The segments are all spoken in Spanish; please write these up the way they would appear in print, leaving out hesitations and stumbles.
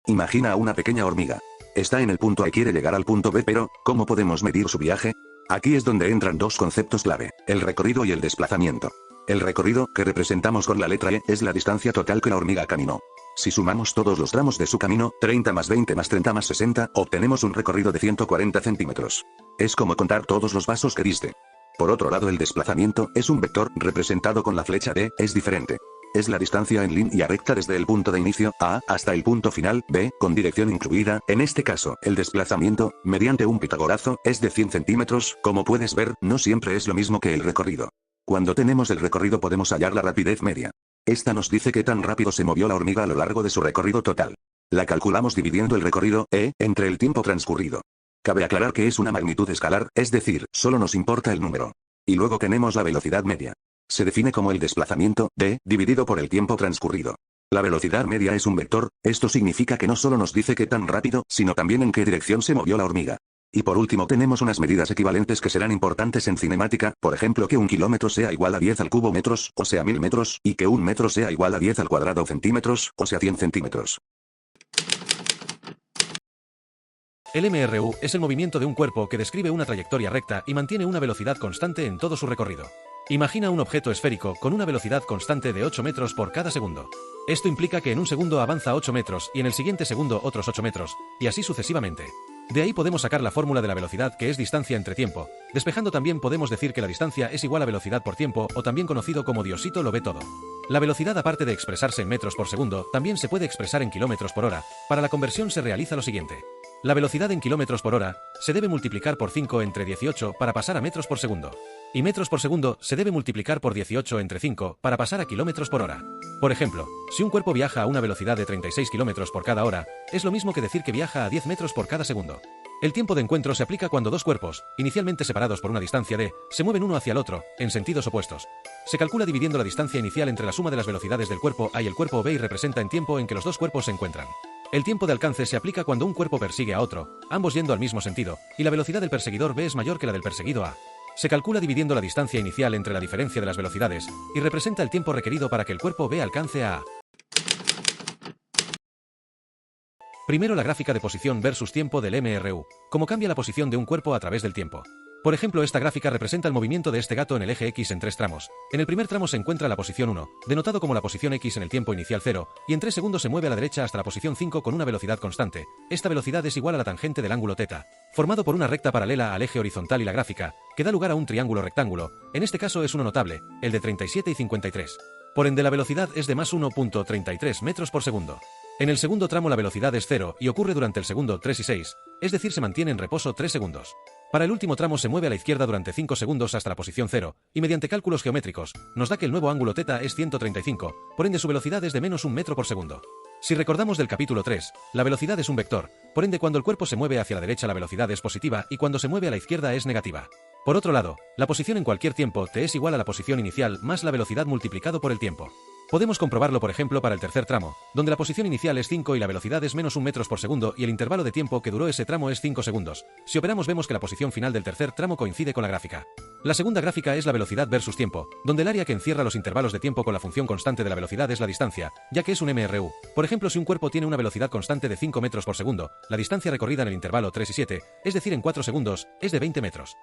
Imagina a una pequeña hormiga. Está en el punto A y quiere llegar al punto B, pero, ¿cómo podemos medir su viaje? Aquí es donde entran dos conceptos clave, el recorrido y el desplazamiento. El recorrido, que representamos con la letra E, es la distancia total que la hormiga caminó. Si sumamos todos los tramos de su camino, 30 más 20 más 30 más 60, obtenemos un recorrido de 140 centímetros. Es como contar todos los pasos que diste. Por otro lado, el desplazamiento es un vector, representado con la flecha D, es diferente. Es la distancia en línea recta desde el punto de inicio, A, hasta el punto final, B, con dirección incluida. En este caso, el desplazamiento, mediante un pitagorazo, es de 100 centímetros. Como puedes ver, no siempre es lo mismo que el recorrido. Cuando tenemos el recorrido podemos hallar la rapidez media. Esta nos dice qué tan rápido se movió la hormiga a lo largo de su recorrido total. La calculamos dividiendo el recorrido, E, entre el tiempo transcurrido. Cabe aclarar que es una magnitud escalar, es decir, solo nos importa el número. Y luego tenemos la velocidad media. Se define como el desplazamiento, D, dividido por el tiempo transcurrido. La velocidad media es un vector, esto significa que no solo nos dice qué tan rápido, sino también en qué dirección se movió la hormiga. Y por último tenemos unas medidas equivalentes que serán importantes en cinemática, por ejemplo que un kilómetro sea igual a 10 al cubo metros, o sea 1000 metros, y que un metro sea igual a 10 al cuadrado centímetros, o sea 100 centímetros. El MRU es el movimiento de un cuerpo que describe una trayectoria recta y mantiene una velocidad constante en todo su recorrido. Imagina un objeto esférico con una velocidad constante de 8 metros por cada segundo. Esto implica que en un segundo avanza 8 metros y en el siguiente segundo otros 8 metros, y así sucesivamente. De ahí podemos sacar la fórmula de la velocidad, que es distancia entre tiempo. Despejando también podemos decir que la distancia es igual a velocidad por tiempo, o también conocido como Diosito lo ve todo. La velocidad, aparte de expresarse en metros por segundo, también se puede expresar en kilómetros por hora. Para la conversión se realiza lo siguiente. La velocidad en kilómetros por hora se debe multiplicar por 5 entre 18 para pasar a metros por segundo. Y metros por segundo se debe multiplicar por 18 entre 5 para pasar a kilómetros por hora. Por ejemplo, si un cuerpo viaja a una velocidad de 36 kilómetros por cada hora, es lo mismo que decir que viaja a 10 metros por cada segundo. El tiempo de encuentro se aplica cuando dos cuerpos, inicialmente separados por una distancia d, se mueven uno hacia el otro, en sentidos opuestos. Se calcula dividiendo la distancia inicial entre la suma de las velocidades del cuerpo A y el cuerpo B y representa en tiempo en que los dos cuerpos se encuentran. El tiempo de alcance se aplica cuando un cuerpo persigue a otro, ambos yendo al mismo sentido, y la velocidad del perseguidor B es mayor que la del perseguido A. Se calcula dividiendo la distancia inicial entre la diferencia de las velocidades, y representa el tiempo requerido para que el cuerpo B alcance a A. Primero la gráfica de posición versus tiempo del MRU, cómo cambia la posición de un cuerpo a través del tiempo. Por ejemplo, esta gráfica representa el movimiento de este gato en el eje X en 3 tramos. En el primer tramo se encuentra la posición 1, denotado como la posición X en el tiempo inicial 0, y en 3 segundos se mueve a la derecha hasta la posición 5 con una velocidad constante. Esta velocidad es igual a la tangente del ángulo θ, formado por una recta paralela al eje horizontal y la gráfica, que da lugar a un triángulo rectángulo. En este caso es uno notable, el de 37 y 53. Por ende la velocidad es de más 1.33 metros por segundo. En el segundo tramo la velocidad es 0 y ocurre durante el segundo 3 y 6, es decir, se mantiene en reposo 3 segundos. Para el último tramo se mueve a la izquierda durante 5 segundos hasta la posición 0, y mediante cálculos geométricos, nos da que el nuevo ángulo θ es 135, por ende su velocidad es de menos 1 metro por segundo. Si recordamos del capítulo 3, la velocidad es un vector, por ende cuando el cuerpo se mueve hacia la derecha la velocidad es positiva y cuando se mueve a la izquierda es negativa. Por otro lado, la posición en cualquier tiempo t es igual a la posición inicial más la velocidad multiplicado por el tiempo. Podemos comprobarlo por ejemplo para el tercer tramo, donde la posición inicial es 5 y la velocidad es menos 1 metros por segundo y el intervalo de tiempo que duró ese tramo es 5 segundos. Si operamos vemos que la posición final del tercer tramo coincide con la gráfica. La segunda gráfica es la velocidad versus tiempo, donde el área que encierra los intervalos de tiempo con la función constante de la velocidad es la distancia, ya que es un MRU. Por ejemplo, si un cuerpo tiene una velocidad constante de 5 metros por segundo, la distancia recorrida en el intervalo 3 y 7, es decir en 4 segundos, es de 20 metros.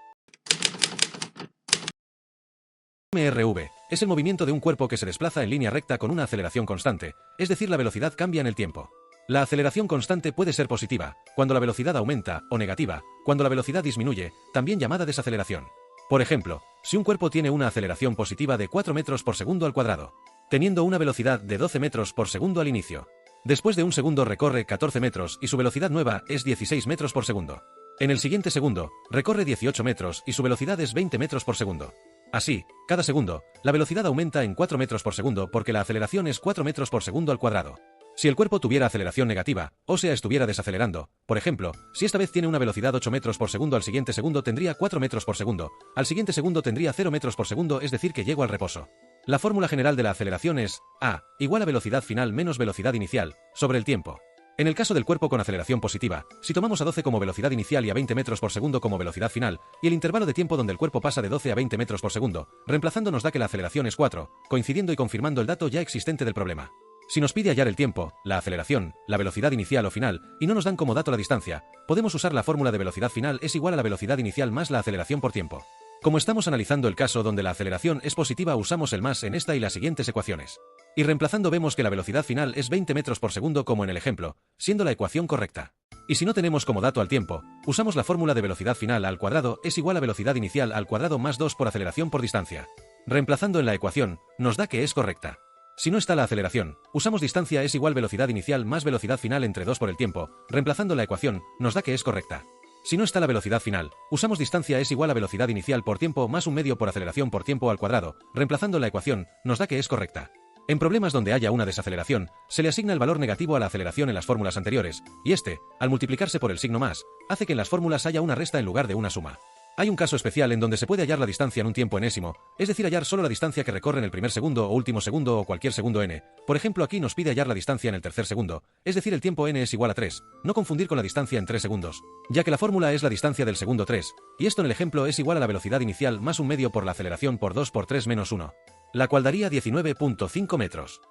MRV es el movimiento de un cuerpo que se desplaza en línea recta con una aceleración constante, es decir, la velocidad cambia en el tiempo. La aceleración constante puede ser positiva, cuando la velocidad aumenta, o negativa, cuando la velocidad disminuye, también llamada desaceleración. Por ejemplo, si un cuerpo tiene una aceleración positiva de 4 metros por segundo al cuadrado, teniendo una velocidad de 12 metros por segundo al inicio, después de un segundo recorre 14 metros y su velocidad nueva es 16 metros por segundo. En el siguiente segundo, recorre 18 metros y su velocidad es 20 metros por segundo. Así, cada segundo, la velocidad aumenta en 4 metros por segundo porque la aceleración es 4 metros por segundo al cuadrado. Si el cuerpo tuviera aceleración negativa, o sea estuviera desacelerando, por ejemplo, si esta vez tiene una velocidad 8 metros por segundo al siguiente segundo tendría 4 metros por segundo, al siguiente segundo tendría 0 metros por segundo, es decir que llego al reposo. La fórmula general de la aceleración es A igual a velocidad final menos velocidad inicial, sobre el tiempo. En el caso del cuerpo con aceleración positiva, si tomamos a 12 como velocidad inicial y a 20 metros por segundo como velocidad final, y el intervalo de tiempo donde el cuerpo pasa de 12 a 20 metros por segundo, reemplazando nos da que la aceleración es 4, coincidiendo y confirmando el dato ya existente del problema. Si nos pide hallar el tiempo, la aceleración, la velocidad inicial o final, y no nos dan como dato la distancia, podemos usar la fórmula de velocidad final es igual a la velocidad inicial más la aceleración por tiempo. Como estamos analizando el caso donde la aceleración es positiva, usamos el más en esta y las siguientes ecuaciones. Y reemplazando vemos que la velocidad final es 20 metros por segundo como en el ejemplo, siendo la ecuación correcta. Y si no tenemos como dato al tiempo, usamos la fórmula de velocidad final al cuadrado es igual a velocidad inicial al cuadrado más 2 por aceleración por distancia. Reemplazando en la ecuación, nos da que es correcta. Si no está la aceleración, usamos distancia es igual velocidad inicial más velocidad final entre 2 por el tiempo, reemplazando la ecuación, nos da que es correcta. Si no está la velocidad final, usamos distancia es igual a velocidad inicial por tiempo más un medio por aceleración por tiempo al cuadrado, reemplazando la ecuación, nos da que es correcta. En problemas donde haya una desaceleración, se le asigna el valor negativo a la aceleración en las fórmulas anteriores, y este, al multiplicarse por el signo más, hace que en las fórmulas haya una resta en lugar de una suma. Hay un caso especial en donde se puede hallar la distancia en un tiempo enésimo, es decir, hallar solo la distancia que recorre en el primer segundo o último segundo o cualquier segundo n. Por ejemplo, aquí nos pide hallar la distancia en el tercer segundo, es decir, el tiempo n es igual a 3, no confundir con la distancia en 3 segundos, ya que la fórmula es la distancia del segundo 3, y esto en el ejemplo es igual a la velocidad inicial más un medio por la aceleración por 2 por 3 menos 1, la cual daría 19.5 metros.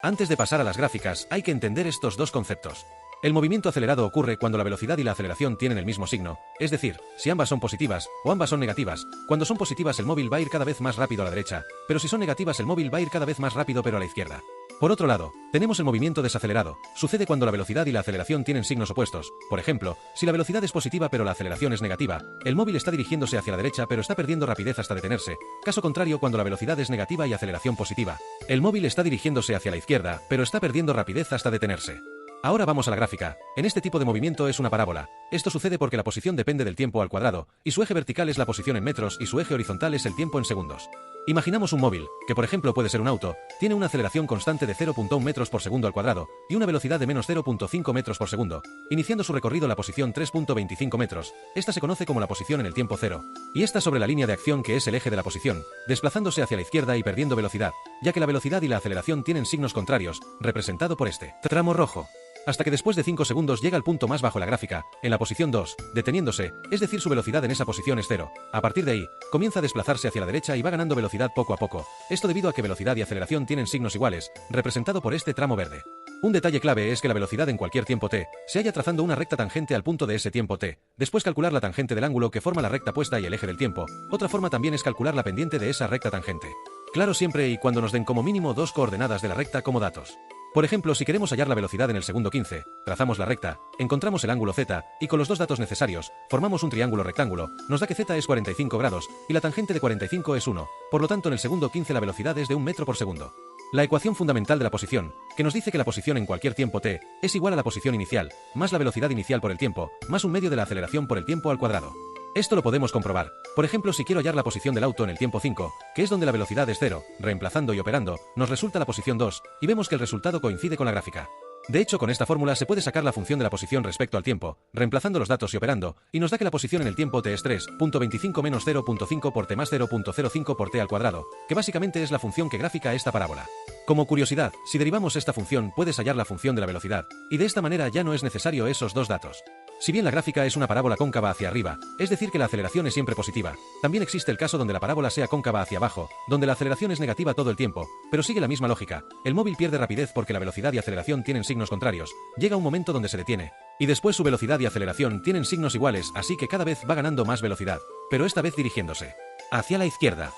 Antes de pasar a las gráficas, hay que entender estos dos conceptos. El movimiento acelerado ocurre cuando la velocidad y la aceleración tienen el mismo signo, es decir, si ambas son positivas o ambas son negativas. Cuando son positivas el móvil va a ir cada vez más rápido a la derecha, pero si son negativas el móvil va a ir cada vez más rápido pero a la izquierda. Por otro lado, tenemos el movimiento desacelerado. Sucede cuando la velocidad y la aceleración tienen signos opuestos. Por ejemplo, si la velocidad es positiva pero la aceleración es negativa, el móvil está dirigiéndose hacia la derecha pero está perdiendo rapidez hasta detenerse. Caso contrario, cuando la velocidad es negativa y aceleración positiva, el móvil está dirigiéndose hacia la izquierda pero está perdiendo rapidez hasta detenerse. Ahora vamos a la gráfica. En este tipo de movimiento es una parábola. Esto sucede porque la posición depende del tiempo al cuadrado, y su eje vertical es la posición en metros y su eje horizontal es el tiempo en segundos. Imaginamos un móvil, que por ejemplo puede ser un auto, tiene una aceleración constante de 0.1 metros por segundo al cuadrado, y una velocidad de menos 0.5 metros por segundo, iniciando su recorrido en la posición 3.25 metros. Esta se conoce como la posición en el tiempo cero, y está sobre la línea de acción que es el eje de la posición, desplazándose hacia la izquierda y perdiendo velocidad, ya que la velocidad y la aceleración tienen signos contrarios, representado por este tramo rojo. Hasta que después de 5 segundos llega al punto más bajo en la gráfica, en la posición 2, deteniéndose, es decir, su velocidad en esa posición es 0. A partir de ahí, comienza a desplazarse hacia la derecha y va ganando velocidad poco a poco. Esto debido a que velocidad y aceleración tienen signos iguales, representado por este tramo verde. Un detalle clave es que la velocidad en cualquier tiempo t se halla trazando una recta tangente al punto de ese tiempo t. Después calcular la tangente del ángulo que forma la recta puesta y el eje del tiempo. Otra forma también es calcular la pendiente de esa recta tangente. Claro, siempre y cuando nos den como mínimo dos coordenadas de la recta como datos. Por ejemplo, si queremos hallar la velocidad en el segundo 15, trazamos la recta, encontramos el ángulo z, y con los dos datos necesarios, formamos un triángulo rectángulo, nos da que z es 45 grados, y la tangente de 45 es 1, por lo tanto en el segundo 15 la velocidad es de 1 metro por segundo. La ecuación fundamental de la posición, que nos dice que la posición en cualquier tiempo t, es igual a la posición inicial, más la velocidad inicial por el tiempo, más un medio de la aceleración por el tiempo al cuadrado. Esto lo podemos comprobar. Por ejemplo, si quiero hallar la posición del auto en el tiempo 5, que es donde la velocidad es 0, reemplazando y operando, nos resulta la posición 2, y vemos que el resultado coincide con la gráfica. De hecho, con esta fórmula se puede sacar la función de la posición respecto al tiempo, reemplazando los datos y operando, y nos da que la posición en el tiempo t es 3.25 menos 0.5 por t más 0.05 por t al cuadrado, que básicamente es la función que gráfica esta parábola. Como curiosidad, si derivamos esta función puedes hallar la función de la velocidad, y de esta manera ya no es necesario esos dos datos. Si bien la gráfica es una parábola cóncava hacia arriba, es decir que la aceleración es siempre positiva, también existe el caso donde la parábola sea cóncava hacia abajo, donde la aceleración es negativa todo el tiempo, pero sigue la misma lógica. El móvil pierde rapidez porque la velocidad y aceleración tienen signos contrarios, llega un momento donde se detiene, y después su velocidad y aceleración tienen signos iguales, así que cada vez va ganando más velocidad, pero esta vez dirigiéndose hacia la izquierda.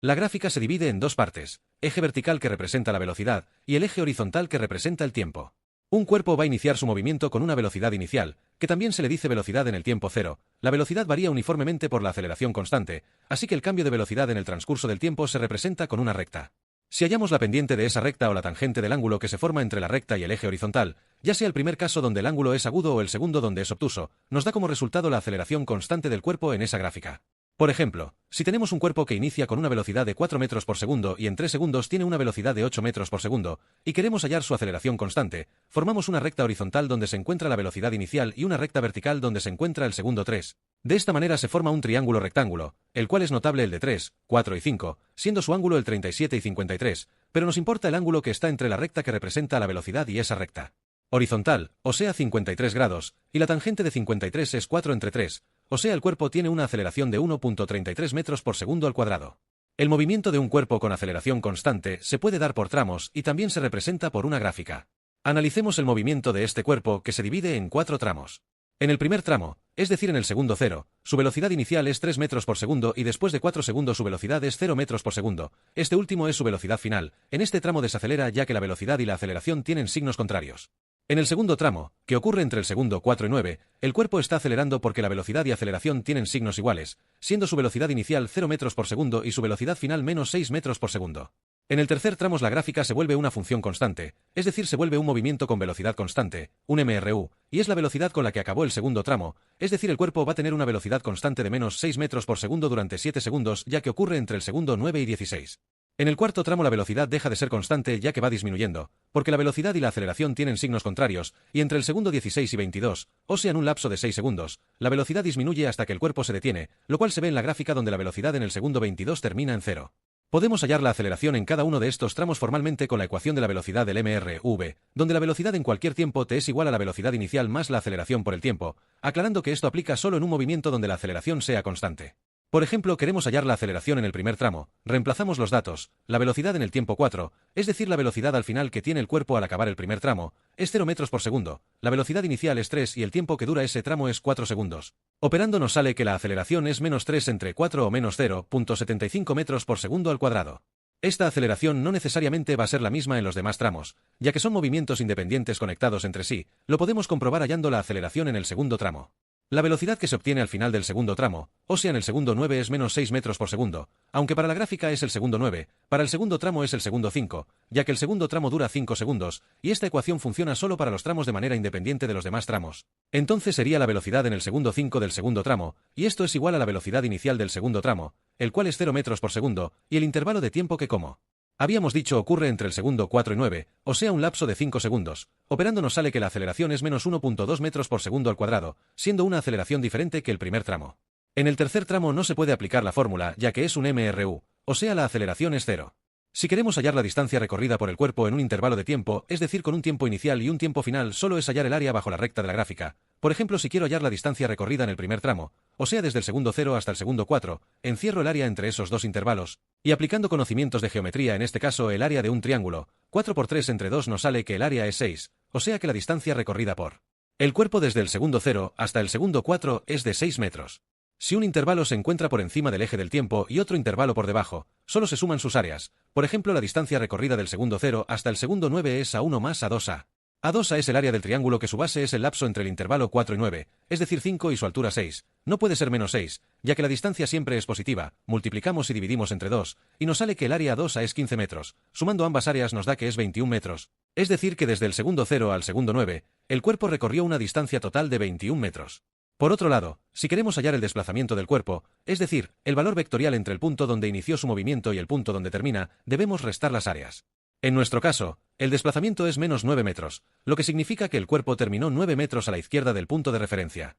La gráfica se divide en dos partes, eje vertical que representa la velocidad, y el eje horizontal que representa el tiempo. Un cuerpo va a iniciar su movimiento con una velocidad inicial, que también se le dice velocidad en el tiempo cero. La velocidad varía uniformemente por la aceleración constante, así que el cambio de velocidad en el transcurso del tiempo se representa con una recta. Si hallamos la pendiente de esa recta o la tangente del ángulo que se forma entre la recta y el eje horizontal, ya sea el primer caso donde el ángulo es agudo o el segundo donde es obtuso, nos da como resultado la aceleración constante del cuerpo en esa gráfica. Por ejemplo, si tenemos un cuerpo que inicia con una velocidad de 4 metros por segundo y en 3 segundos tiene una velocidad de 8 metros por segundo, y queremos hallar su aceleración constante, formamos una recta horizontal donde se encuentra la velocidad inicial y una recta vertical donde se encuentra el segundo 3. De esta manera se forma un triángulo rectángulo, el cual es notable el de 3, 4 y 5, siendo su ángulo el 37 y 53, pero nos importa el ángulo que está entre la recta que representa la velocidad y esa recta horizontal, o sea 53 grados, y la tangente de 53 es 4 entre 3, o sea el cuerpo tiene una aceleración de 1.33 metros por segundo al cuadrado. El movimiento de un cuerpo con aceleración constante se puede dar por tramos y también se representa por una gráfica. Analicemos el movimiento de este cuerpo que se divide en 4 tramos. En el primer tramo, es decir en el segundo 0, su velocidad inicial es 3 metros por segundo y después de 4 segundos su velocidad es 0 metros por segundo. Este último es su velocidad final. En este tramo desacelera ya que la velocidad y la aceleración tienen signos contrarios. En el segundo tramo, que ocurre entre el segundo 4 y 9, el cuerpo está acelerando porque la velocidad y aceleración tienen signos iguales, siendo su velocidad inicial 0 metros por segundo y su velocidad final menos 6 metros por segundo. En el tercer tramo la gráfica se vuelve una función constante, es decir se vuelve un movimiento con velocidad constante, un MRU, y es la velocidad con la que acabó el segundo tramo, es decir el cuerpo va a tener una velocidad constante de menos 6 metros por segundo durante 7 segundos ya que ocurre entre el segundo 9 y 16. En el cuarto tramo la velocidad deja de ser constante ya que va disminuyendo, porque la velocidad y la aceleración tienen signos contrarios, y entre el segundo 16 y 22, o sea en un lapso de 6 segundos, la velocidad disminuye hasta que el cuerpo se detiene, lo cual se ve en la gráfica donde la velocidad en el segundo 22 termina en 0. Podemos hallar la aceleración en cada uno de estos tramos formalmente con la ecuación de la velocidad del MRV, donde la velocidad en cualquier tiempo t es igual a la velocidad inicial más la aceleración por el tiempo, aclarando que esto aplica solo en un movimiento donde la aceleración sea constante. Por ejemplo, queremos hallar la aceleración en el primer tramo, reemplazamos los datos, la velocidad en el tiempo 4, es decir la velocidad al final que tiene el cuerpo al acabar el primer tramo, es 0 metros por segundo, la velocidad inicial es 3 y el tiempo que dura ese tramo es 4 segundos. Operando nos sale que la aceleración es menos 3 entre 4 o menos 0.75 metros por segundo al cuadrado. Esta aceleración no necesariamente va a ser la misma en los demás tramos, ya que son movimientos independientes conectados entre sí, lo podemos comprobar hallando la aceleración en el segundo tramo. La velocidad que se obtiene al final del segundo tramo, o sea en el segundo 9 es menos 6 metros por segundo, aunque para la gráfica es el segundo 9, para el segundo tramo es el segundo 5, ya que el segundo tramo dura 5 segundos, y esta ecuación funciona solo para los tramos de manera independiente de los demás tramos. Entonces sería la velocidad en el segundo 5 del segundo tramo, y esto es igual a la velocidad inicial del segundo tramo, el cual es 0 metros por segundo, y el intervalo de tiempo que como habíamos dicho ocurre entre el segundo 4 y 9, o sea un lapso de 5 segundos. Operando nos sale que la aceleración es menos 1.2 metros por segundo al cuadrado, siendo una aceleración diferente que el primer tramo. En el tercer tramo no se puede aplicar la fórmula, ya que es un MRU, o sea la aceleración es 0. Si queremos hallar la distancia recorrida por el cuerpo en un intervalo de tiempo, es decir con un tiempo inicial y un tiempo final, solo es hallar el área bajo la recta de la gráfica. Por ejemplo, si quiero hallar la distancia recorrida en el primer tramo, o sea desde el segundo 0 hasta el segundo 4, encierro el área entre esos dos intervalos, y aplicando conocimientos de geometría, en este caso el área de un triángulo, 4 por 3 entre 2 nos sale que el área es 6, o sea que la distancia recorrida por el cuerpo desde el segundo 0 hasta el segundo 4 es de 6 metros. Si un intervalo se encuentra por encima del eje del tiempo y otro intervalo por debajo, solo se suman sus áreas. Por ejemplo, la distancia recorrida del segundo 0 hasta el segundo 9 es A1 más A2A. A2A es el área del triángulo que su base es el lapso entre el intervalo 4 y 9, es decir 5 y su altura 6. No puede ser menos 6, ya que la distancia siempre es positiva, multiplicamos y dividimos entre 2, y nos sale que el área A2A es 15 metros. Sumando ambas áreas nos da que es 21 metros. Es decir que desde el segundo 0 al segundo 9, el cuerpo recorrió una distancia total de 21 metros. Por otro lado, si queremos hallar el desplazamiento del cuerpo, es decir, el valor vectorial entre el punto donde inició su movimiento y el punto donde termina, debemos restar las áreas. En nuestro caso, el desplazamiento es menos 9 metros, lo que significa que el cuerpo terminó 9 metros a la izquierda del punto de referencia.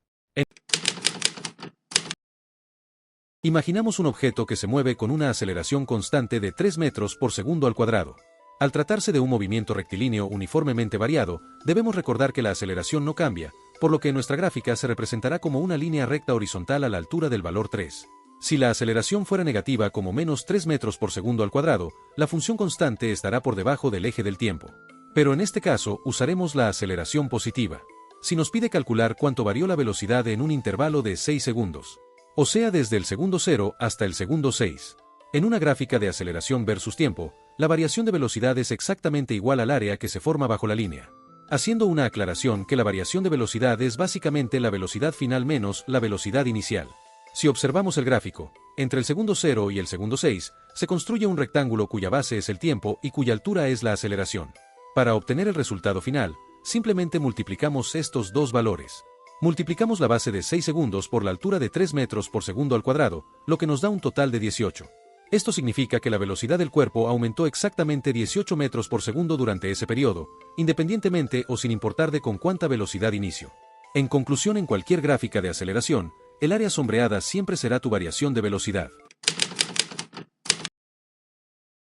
Imaginamos un objeto que se mueve con una aceleración constante de 3 metros por segundo al cuadrado. Al tratarse de un movimiento rectilíneo uniformemente variado, debemos recordar que la aceleración no cambia, por lo que en nuestra gráfica se representará como una línea recta horizontal a la altura del valor 3. Si la aceleración fuera negativa como menos 3 metros por segundo al cuadrado, la función constante estará por debajo del eje del tiempo. Pero en este caso usaremos la aceleración positiva. Si nos pide calcular cuánto varió la velocidad en un intervalo de 6 segundos, o sea desde el segundo 0 hasta el segundo 6. En una gráfica de aceleración versus tiempo, la variación de velocidad es exactamente igual al área que se forma bajo la línea. Haciendo una aclaración que la variación de velocidad es básicamente la velocidad final menos la velocidad inicial. Si observamos el gráfico, entre el segundo 0 y el segundo 6, se construye un rectángulo cuya base es el tiempo y cuya altura es la aceleración. Para obtener el resultado final, simplemente multiplicamos estos dos valores. Multiplicamos la base de 6 segundos por la altura de 3 metros por segundo al cuadrado, lo que nos da un total de 18. Esto significa que la velocidad del cuerpo aumentó exactamente 18 metros por segundo durante ese periodo, independientemente o sin importar de con cuánta velocidad inicio. En conclusión, en cualquier gráfica de aceleración, el área sombreada siempre será tu variación de velocidad.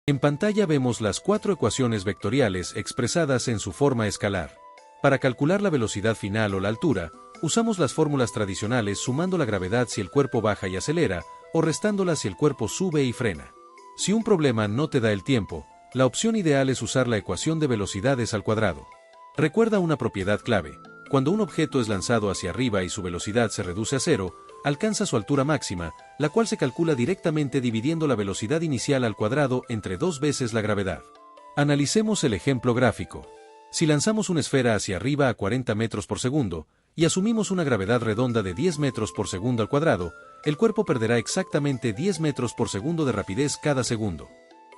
En pantalla vemos las 4 ecuaciones vectoriales expresadas en su forma escalar. Para calcular la velocidad final o la altura, Usamos las fórmulas tradicionales sumando la gravedad si el cuerpo baja y acelera, o restándola si el cuerpo sube y frena. Si un problema no te da el tiempo, la opción ideal es usar la ecuación de velocidades al cuadrado. Recuerda una propiedad clave: cuando un objeto es lanzado hacia arriba y su velocidad se reduce a cero, alcanza su altura máxima, la cual se calcula directamente dividiendo la velocidad inicial al cuadrado entre 2 veces la gravedad. Analicemos el ejemplo gráfico. Si lanzamos una esfera hacia arriba a 40 metros por segundo, y asumimos una gravedad redonda de 10 metros por segundo al cuadrado, el cuerpo perderá exactamente 10 metros por segundo de rapidez cada segundo.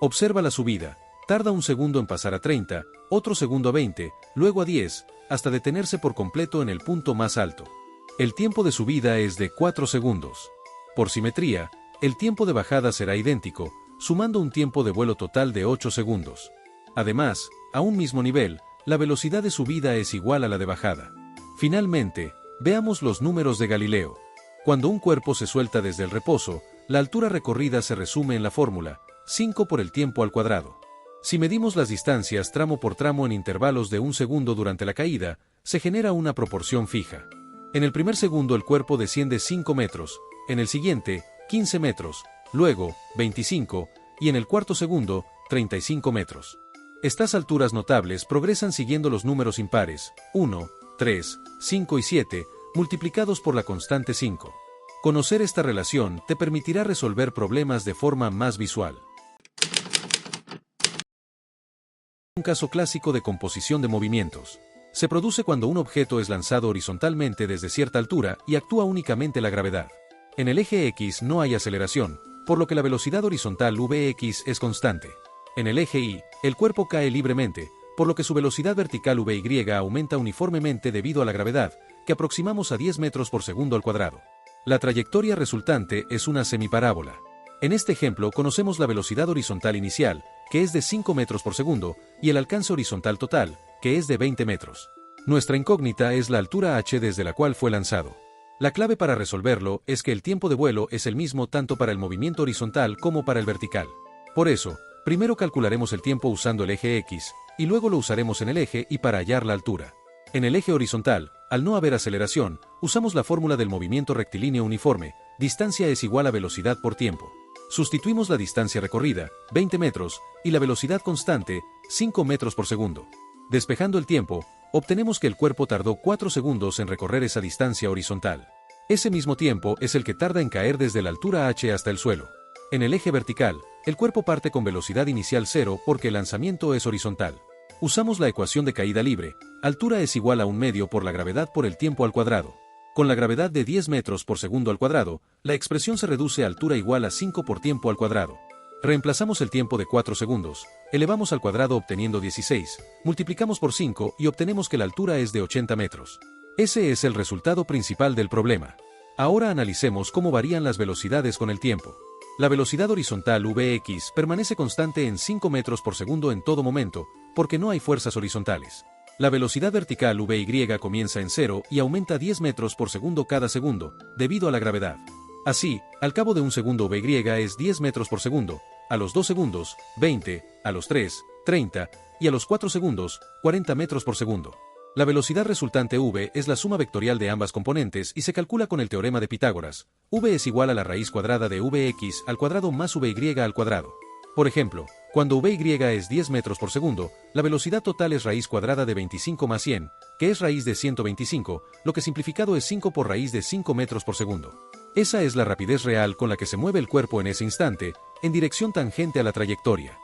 Observa la subida: tarda un segundo en pasar a 30, otro segundo a 20, luego a 10, hasta detenerse por completo en el punto más alto. El tiempo de subida es de 4 segundos. Por simetría, el tiempo de bajada será idéntico, sumando un tiempo de vuelo total de 8 segundos. Además, a un mismo nivel, la velocidad de subida es igual a la de bajada. Finalmente, veamos los números de Galileo. Cuando un cuerpo se suelta desde el reposo, la altura recorrida se resume en la fórmula 5 por el tiempo al cuadrado. Si medimos las distancias tramo por tramo en intervalos de un segundo durante la caída, se genera una proporción fija. En el primer segundo el cuerpo desciende 5 metros, en el siguiente, 15 metros, luego, 25, y en el cuarto segundo, 35 metros. Estas alturas notables progresan siguiendo los números impares, 1, 3, 5 y 7, multiplicados por la constante 5. Conocer esta relación te permitirá resolver problemas de forma más visual. Un caso clásico de composición de movimientos. Se produce cuando un objeto es lanzado horizontalmente desde cierta altura y actúa únicamente la gravedad. En el eje X no hay aceleración, por lo que la velocidad horizontal Vx es constante. En el eje Y, el cuerpo cae libremente, por lo que su velocidad vertical Vy aumenta uniformemente debido a la gravedad, que aproximamos a 10 metros por segundo al cuadrado. La trayectoria resultante es una semiparábola. En este ejemplo conocemos la velocidad horizontal inicial, que es de 5 metros por segundo, y el alcance horizontal total, que es de 20 metros. Nuestra incógnita es la altura h desde la cual fue lanzado. La clave para resolverlo es que el tiempo de vuelo es el mismo tanto para el movimiento horizontal como para el vertical. Por eso, primero calcularemos el tiempo usando el eje X, y luego lo usaremos en el eje Y para hallar la altura. En el eje horizontal, al no haber aceleración, usamos la fórmula del movimiento rectilíneo uniforme: distancia es igual a velocidad por tiempo. Sustituimos la distancia recorrida, 20 metros, y la velocidad constante, 5 metros por segundo. Despejando el tiempo, obtenemos que el cuerpo tardó 4 segundos en recorrer esa distancia horizontal. Ese mismo tiempo es el que tarda en caer desde la altura h hasta el suelo. En el eje vertical, el cuerpo parte con velocidad inicial 0 porque el lanzamiento es horizontal. Usamos la ecuación de caída libre: altura es igual a 1 medio por la gravedad por el tiempo al cuadrado. Con la gravedad de 10 metros por segundo al cuadrado, la expresión se reduce a altura igual a 5 por tiempo al cuadrado. Reemplazamos el tiempo de 4 segundos, elevamos al cuadrado obteniendo 16, multiplicamos por 5 y obtenemos que la altura es de 80 metros. Ese es el resultado principal del problema. Ahora analicemos cómo varían las velocidades con el tiempo. La velocidad horizontal Vx permanece constante en 5 metros por segundo en todo momento, porque no hay fuerzas horizontales. La velocidad vertical Vy comienza en 0 y aumenta 10 metros por segundo cada segundo, debido a la gravedad. Así, al cabo de un segundo Vy es 10 metros por segundo, a los 2 segundos, 20, a los 3, 30, y a los 4 segundos, 40 metros por segundo. La velocidad resultante v es la suma vectorial de ambas componentes y se calcula con el teorema de Pitágoras. V es igual a la raíz cuadrada de Vx al cuadrado más Vy al cuadrado. Por ejemplo, cuando Vy es 10 metros por segundo, la velocidad total es raíz cuadrada de 25 más 100, que es raíz de 125, lo que simplificado es 5 por raíz de 5 metros por segundo. Esa es la rapidez real con la que se mueve el cuerpo en ese instante, en dirección tangente a la trayectoria.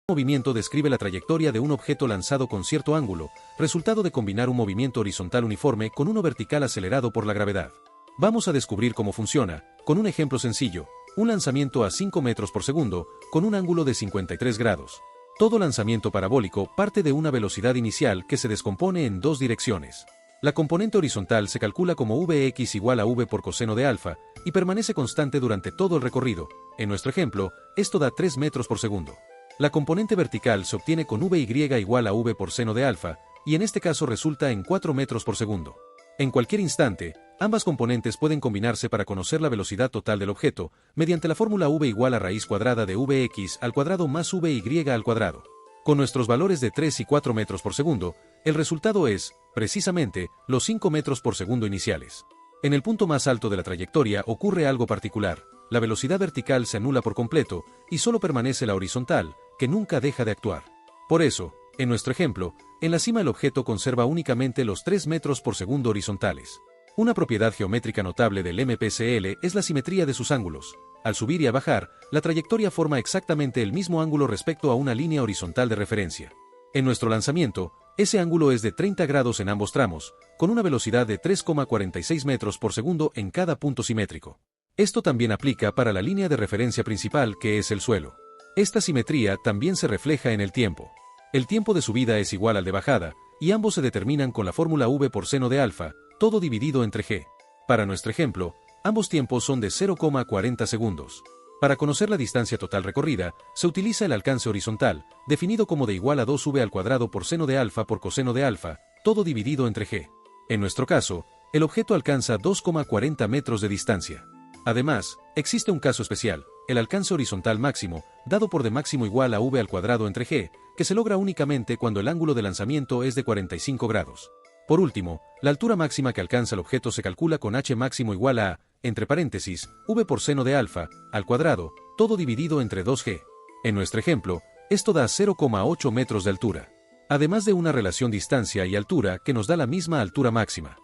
El movimiento describe la trayectoria de un objeto lanzado con cierto ángulo, resultado de combinar un movimiento horizontal uniforme con uno vertical acelerado por la gravedad. Vamos a descubrir cómo funciona, con un ejemplo sencillo: un lanzamiento a 5 metros por segundo, con un ángulo de 53 grados. Todo lanzamiento parabólico parte de una velocidad inicial que se descompone en dos direcciones. La componente horizontal se calcula como Vx igual a v por coseno de alfa, y permanece constante durante todo el recorrido. En nuestro ejemplo, esto da 3 metros por segundo. La componente vertical se obtiene con Vy igual a v por seno de alfa, y en este caso resulta en 4 metros por segundo. En cualquier instante, ambas componentes pueden combinarse para conocer la velocidad total del objeto, mediante la fórmula v igual a raíz cuadrada de Vx al cuadrado más Vy al cuadrado. Con nuestros valores de 3 y 4 metros por segundo, el resultado es, precisamente, los 5 metros por segundo iniciales. En el punto más alto de la trayectoria ocurre algo particular. La velocidad vertical se anula por completo y solo permanece la horizontal, que nunca deja de actuar. Por eso, en nuestro ejemplo, en la cima el objeto conserva únicamente los 3 metros por segundo horizontales. Una propiedad geométrica notable del MPCL es la simetría de sus ángulos. Al subir y a bajar, la trayectoria forma exactamente el mismo ángulo respecto a una línea horizontal de referencia. En nuestro lanzamiento, ese ángulo es de 30 grados en ambos tramos, con una velocidad de 3,46 metros por segundo en cada punto simétrico. Esto también aplica para la línea de referencia principal, que es el suelo. Esta simetría también se refleja en el tiempo. El tiempo de subida es igual al de bajada, y ambos se determinan con la fórmula V por seno de alfa, todo dividido entre g. Para nuestro ejemplo, ambos tiempos son de 0,40 segundos. Para conocer la distancia total recorrida, se utiliza el alcance horizontal, definido como de igual a 2v al cuadrado por seno de alfa por coseno de alfa, todo dividido entre g. En nuestro caso, el objeto alcanza 2,40 metros de distancia. Además, existe un caso especial, el alcance horizontal máximo, dado por d máximo igual a v al cuadrado entre g, que se logra únicamente cuando el ángulo de lanzamiento es de 45 grados. Por último, la altura máxima que alcanza el objeto se calcula con h máximo igual a, entre paréntesis, v por seno de alfa, al cuadrado, todo dividido entre 2g. En nuestro ejemplo, esto da 0,8 metros de altura. Además de una relación distancia y altura que nos da la misma altura máxima.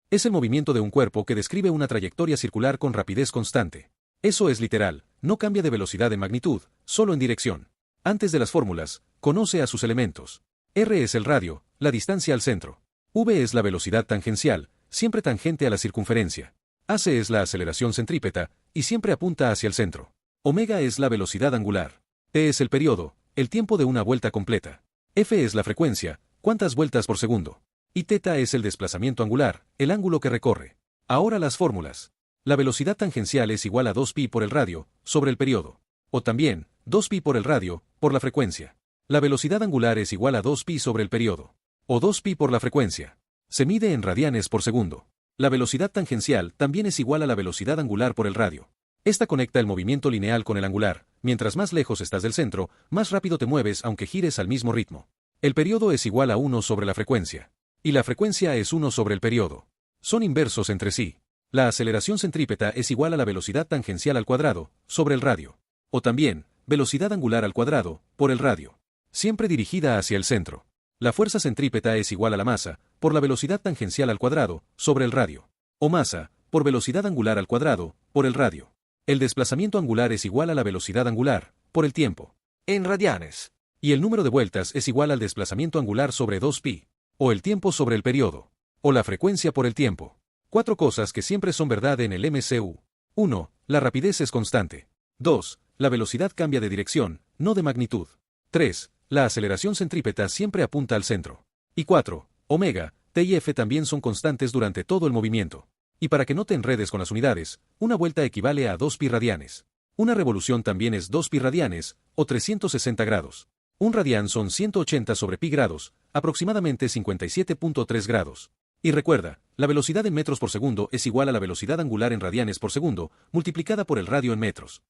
Es el movimiento de un cuerpo que describe una trayectoria circular con rapidez constante. Eso es literal, no cambia de velocidad en magnitud, solo en dirección. Antes de las fórmulas, conoce a sus elementos. R es el radio, la distancia al centro. V es la velocidad tangencial, siempre tangente a la circunferencia. AC es la aceleración centrípeta, y siempre apunta hacia el centro. Omega es la velocidad angular. T es el periodo, el tiempo de una vuelta completa. F es la frecuencia, cuántas vueltas por segundo. Y θ es el desplazamiento angular, el ángulo que recorre. Ahora las fórmulas. La velocidad tangencial es igual a 2π por el radio, sobre el periodo. O también, 2π por el radio, por la frecuencia. La velocidad angular es igual a 2π sobre el periodo. O 2π por la frecuencia. Se mide en radianes por segundo. La velocidad tangencial también es igual a la velocidad angular por el radio. Esta conecta el movimiento lineal con el angular. Mientras más lejos estás del centro, más rápido te mueves aunque gires al mismo ritmo. El periodo es igual a 1 sobre la frecuencia. Y la frecuencia es 1 sobre el periodo. Son inversos entre sí. La aceleración centrípeta es igual a la velocidad tangencial al cuadrado, sobre el radio. O también, velocidad angular al cuadrado, por el radio. Siempre dirigida hacia el centro. La fuerza centrípeta es igual a la masa, por la velocidad tangencial al cuadrado, sobre el radio. O masa, por velocidad angular al cuadrado, por el radio. El desplazamiento angular es igual a la velocidad angular, por el tiempo. En radianes. Y el número de vueltas es igual al desplazamiento angular sobre 2π. O el tiempo sobre el periodo. O la frecuencia por el tiempo. 4 cosas que siempre son verdad en el MCU. 1. La rapidez es constante. 2. La velocidad cambia de dirección, no de magnitud. 3. La aceleración centrípeta siempre apunta al centro. Y 4. Omega, T y F también son constantes durante todo el movimiento. Y para que no te enredes con las unidades, una vuelta equivale a 2π radianes. Una revolución también es 2π radianes, o 360 grados. Un radián son 180 sobre pi grados, aproximadamente 57.3 grados. Y recuerda, la velocidad en metros por segundo es igual a la velocidad angular en radianes por segundo, multiplicada por el radio en metros.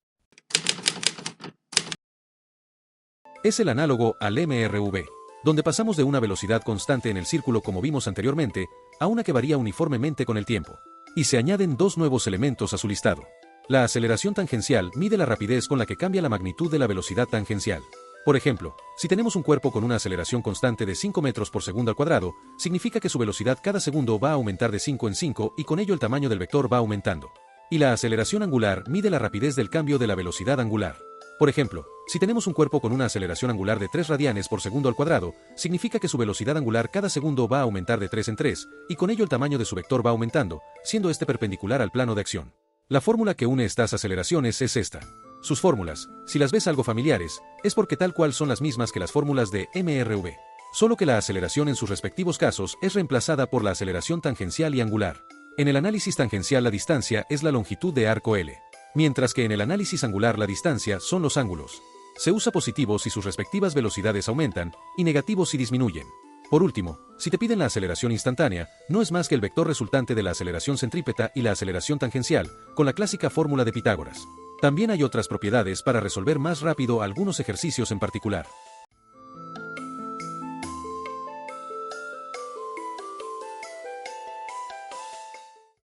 Es el análogo al MRV, donde pasamos de una velocidad constante en el círculo como vimos anteriormente, a una que varía uniformemente con el tiempo. Y se añaden 2 nuevos elementos a su listado. La aceleración tangencial mide la rapidez con la que cambia la magnitud de la velocidad tangencial. Por ejemplo, si tenemos un cuerpo con una aceleración constante de 5 metros por segundo al cuadrado, significa que su velocidad cada segundo va a aumentar de 5 en 5 y con ello el tamaño del vector va aumentando. Y la aceleración angular mide la rapidez del cambio de la velocidad angular. Por ejemplo, si tenemos un cuerpo con una aceleración angular de 3 radianes por segundo al cuadrado, significa que su velocidad angular cada segundo va a aumentar de 3 en 3, y con ello el tamaño de su vector va aumentando, siendo este perpendicular al plano de acción. La fórmula que une estas aceleraciones es esta. Sus fórmulas, si las ves algo familiares, es porque tal cual son las mismas que las fórmulas de MRV. Solo que la aceleración en sus respectivos casos es reemplazada por la aceleración tangencial y angular. En el análisis tangencial la distancia es la longitud de arco L, mientras que en el análisis angular la distancia son los ángulos. Se usa positivos si sus respectivas velocidades aumentan, y negativos si disminuyen. Por último, si te piden la aceleración instantánea, no es más que el vector resultante de la aceleración centrípeta y la aceleración tangencial, con la clásica fórmula de Pitágoras. También hay otras propiedades para resolver más rápido algunos ejercicios en particular.